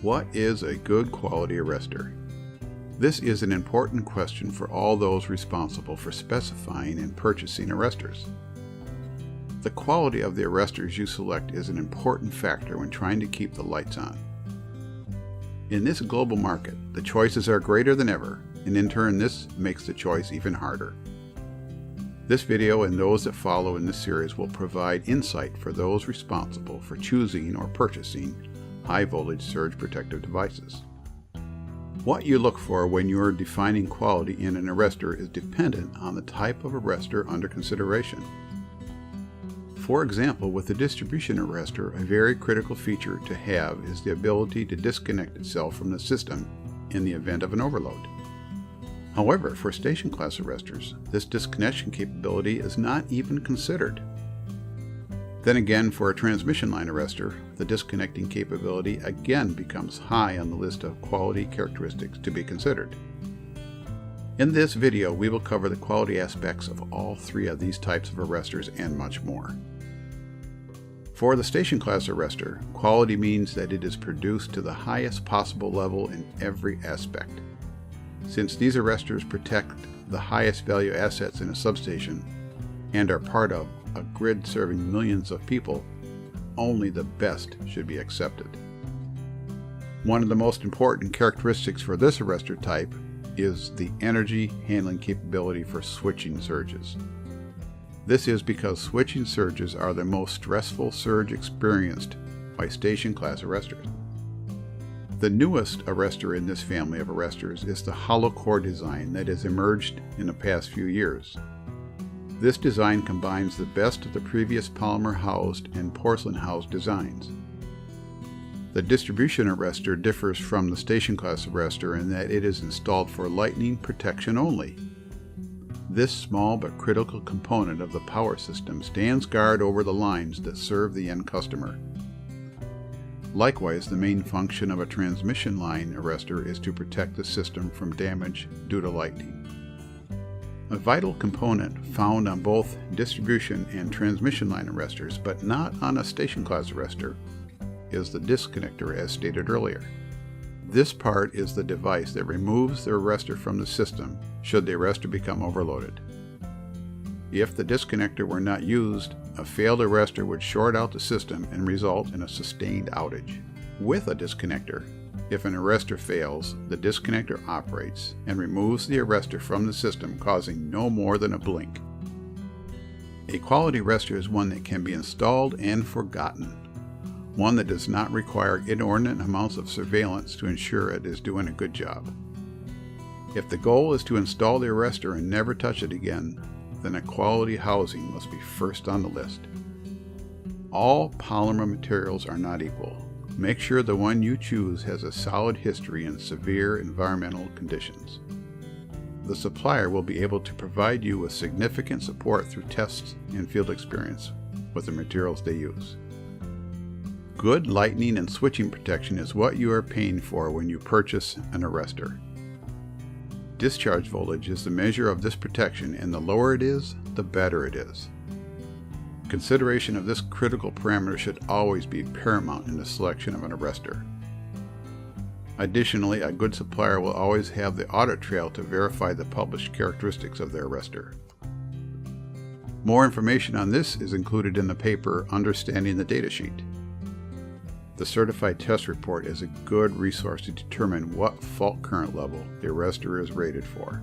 What is a good quality arrestor? This is an important question for all those responsible for specifying and purchasing arresters. The quality of the arresters you select is an important factor when trying to keep the lights on. In this global market, the choices are greater than ever, and in turn this makes the choice even harder. This video and those that follow in this series will provide insight for those responsible for choosing or purchasing high voltage surge protective devices. What you look for when you are defining quality in an arrestor is dependent on the type of arrestor under consideration. For example, with the distribution arrestor, a very critical feature to have is the ability to disconnect itself from the system in the event of an overload. However, for station class arrestors, this disconnection capability is not even considered. Then again, for a transmission line arrestor, the disconnecting capability again becomes high on the list of quality characteristics to be considered. In this video, we will cover the quality aspects of all three of these types of arrestors and much more. For the station class arrestor, quality means that it is produced to the highest possible level in every aspect. Since these arrestors protect the highest value assets in a substation and are part of a grid serving millions of people, only the best should be accepted. One of the most important characteristics for this arrestor type is the energy handling capability for switching surges. This is because switching surges are the most stressful surge experienced by station class arrestors. The newest arrestor in this family of arrestors is the hollow core design that has emerged in the past few years. This design combines the best of the previous polymer housed and porcelain housed designs. The distribution arrestor differs from the station class arrestor in that it is installed for lightning protection only. This small but critical component of the power system stands guard over the lines that serve the end customer. Likewise, the main function of a transmission line arrestor is to protect the system from damage due to lightning. A vital component found on both distribution and transmission line arrestors, but not on a station class arrestor, is the disconnector as stated earlier. This part is the device that removes the arrestor from the system should the arrestor become overloaded. If the disconnector were not used, a failed arrestor would short out the system and result in a sustained outage. With a disconnector, if an arrestor fails, the disconnector operates and removes the arrestor from the system, causing no more than a blink. A quality arrestor is one that can be installed and forgotten, one that does not require inordinate amounts of surveillance to ensure it is doing a good job. If the goal is to install the arrestor and never touch it again, then a quality housing must be first on the list. All polymer materials are not equal. Make sure the one you choose has a solid history in severe environmental conditions. The supplier will be able to provide you with significant support through tests and field experience with the materials they use. Good lightning and switching protection is what you are paying for when you purchase an arrestor. Discharge voltage is the measure of this protection, and the lower it is, the better it is. Consideration of this critical parameter should always be paramount in the selection of an arrestor. Additionally, a good supplier will always have the audit trail to verify the published characteristics of their arrestor. More information on this is included in the paper Understanding the Datasheet. The Certified Test Report is a good resource to determine what fault current level the arrestor is rated for.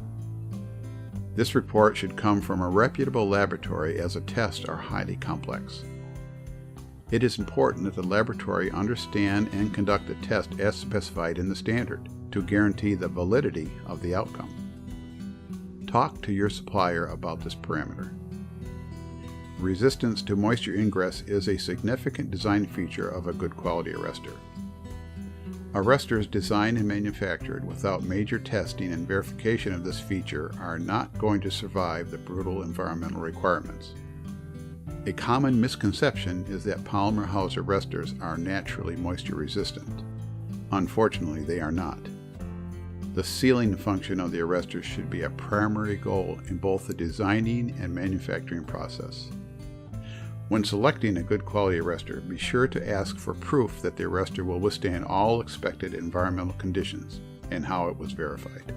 This report should come from a reputable laboratory, as the tests are highly complex. It is important that the laboratory understand and conduct the test as specified in the standard to guarantee the validity of the outcome. Talk to your supplier about this parameter. Resistance to moisture ingress is a significant design feature of a good quality arrestor. Arrestors designed and manufactured without major testing and verification of this feature are not going to survive the brutal environmental requirements. A common misconception is that polymer housed arrestors are naturally moisture resistant. Unfortunately, they are not. The sealing function of the arrestor should be a primary goal in both the designing and manufacturing process. When selecting a good quality arrestor, be sure to ask for proof that the arrestor will withstand all expected environmental conditions and how it was verified.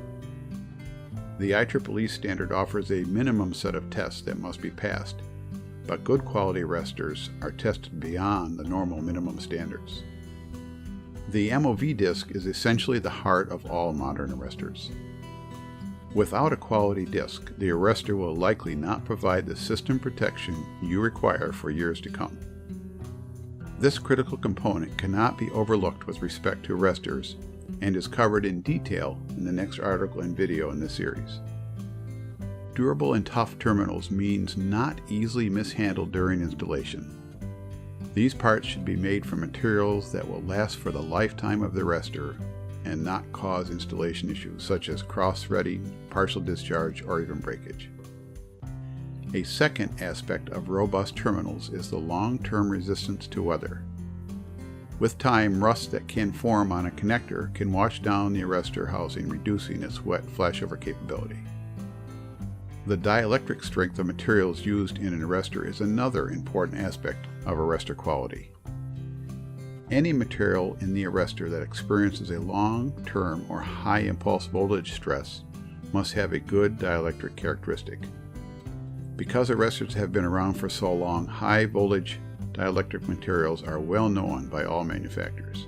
The IEEE standard offers a minimum set of tests that must be passed, but good quality arresters are tested beyond the normal minimum standards. The MOV disc is essentially the heart of all modern arresters. Without a quality disc, the arrestor will likely not provide the system protection you require for years to come. This critical component cannot be overlooked with respect to arresters and is covered in detail in the next article and video in this series. Durable and tough terminals means not easily mishandled during installation. These parts should be made from materials that will last for the lifetime of the arrestor and not cause installation issues such as cross-threading, partial discharge, or even breakage. A second aspect of robust terminals is the long-term resistance to weather. With time, rust that can form on a connector can wash down the arrestor housing, reducing its wet flashover capability. The dielectric strength of materials used in an arrestor is another important aspect of arrestor quality. Any material in the arrestor that experiences a long-term or high impulse voltage stress must have a good dielectric characteristic. Because arresters have been around for so long, high voltage dielectric materials are well known by all manufacturers.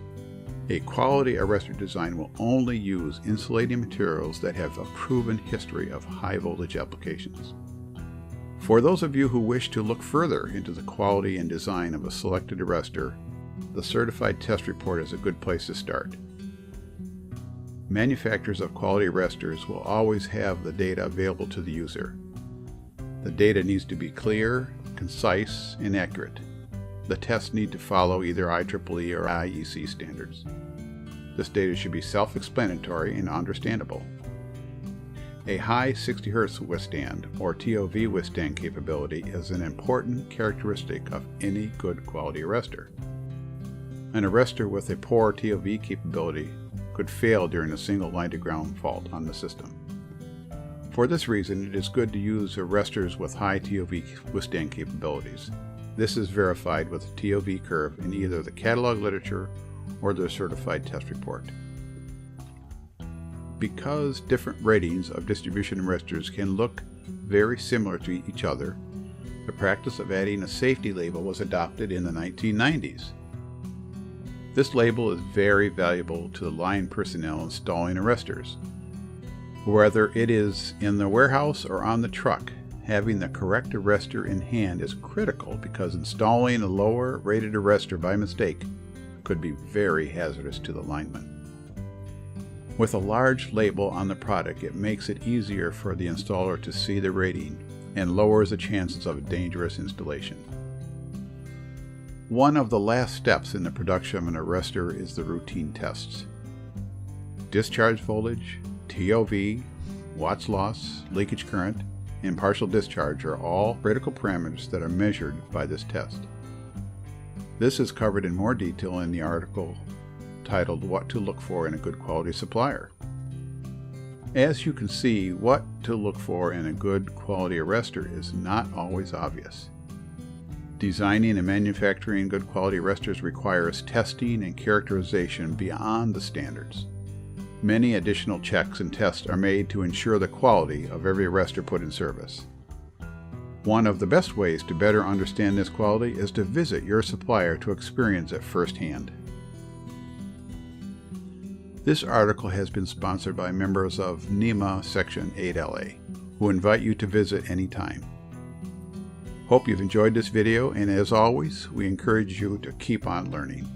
A quality arrestor design will only use insulating materials that have a proven history of high voltage applications. For those of you who wish to look further into the quality and design of a selected arrestor, the Certified Test Report is a good place to start. Manufacturers of quality arresters will always have the data available to the user. The data needs to be clear, concise, and accurate. The tests need to follow either IEEE or IEC standards. This data should be self-explanatory and understandable. A high 60 Hz withstand or TOV withstand capability is an important characteristic of any good quality arrestor. An arrestor with a poor TOV capability could fail during a single line-to-ground fault on the system. For this reason, it is good to use arresters with high TOV withstand capabilities. This is verified with a TOV curve in either the catalog literature or the Certified Test Report. Because different ratings of distribution arresters can look very similar to each other, the practice of adding a safety label was adopted in the 1990s. This label is very valuable to the line personnel installing arresters. Whether it is in the warehouse or on the truck, having the correct arrestor in hand is critical because installing a lower rated arrestor by mistake could be very hazardous to the lineman. With a large label on the product, it makes it easier for the installer to see the rating and lowers the chances of a dangerous installation. One of the last steps in the production of an arrestor is the routine tests. Discharge voltage, TOV, watts loss, leakage current, and partial discharge are all critical parameters that are measured by this test. This is covered in more detail in the article titled What to Look For in a Good Quality Supplier. As you can see, what to look for in a good quality arrestor is not always obvious. Designing and manufacturing good quality arresters requires testing and characterization beyond the standards. Many additional checks and tests are made to ensure the quality of every arrestor put in service. One of the best ways to better understand this quality is to visit your supplier to experience it firsthand. This article has been sponsored by members of NEMA Section 8LA, who invite you to visit anytime. Hope you've enjoyed this video, and as always, we encourage you to keep on learning.